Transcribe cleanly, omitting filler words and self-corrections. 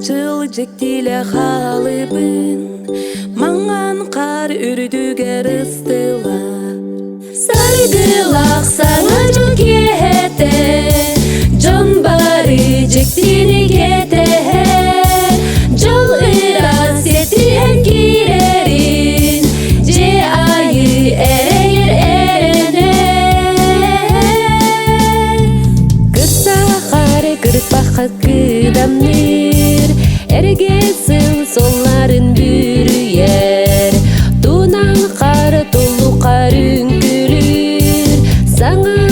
Жыл жектиле халыбын, маңан қар үрдүгер ыстылар. Саргылақ саңа жыл кете, жон бары жектини кете. Жол ырас етиен кирерин, же айы эрейер эрене. Кырса қары кырпаққа кыдамныр, эргесін солларын бүрүер. Тунан қары толу қарын күлір, саңа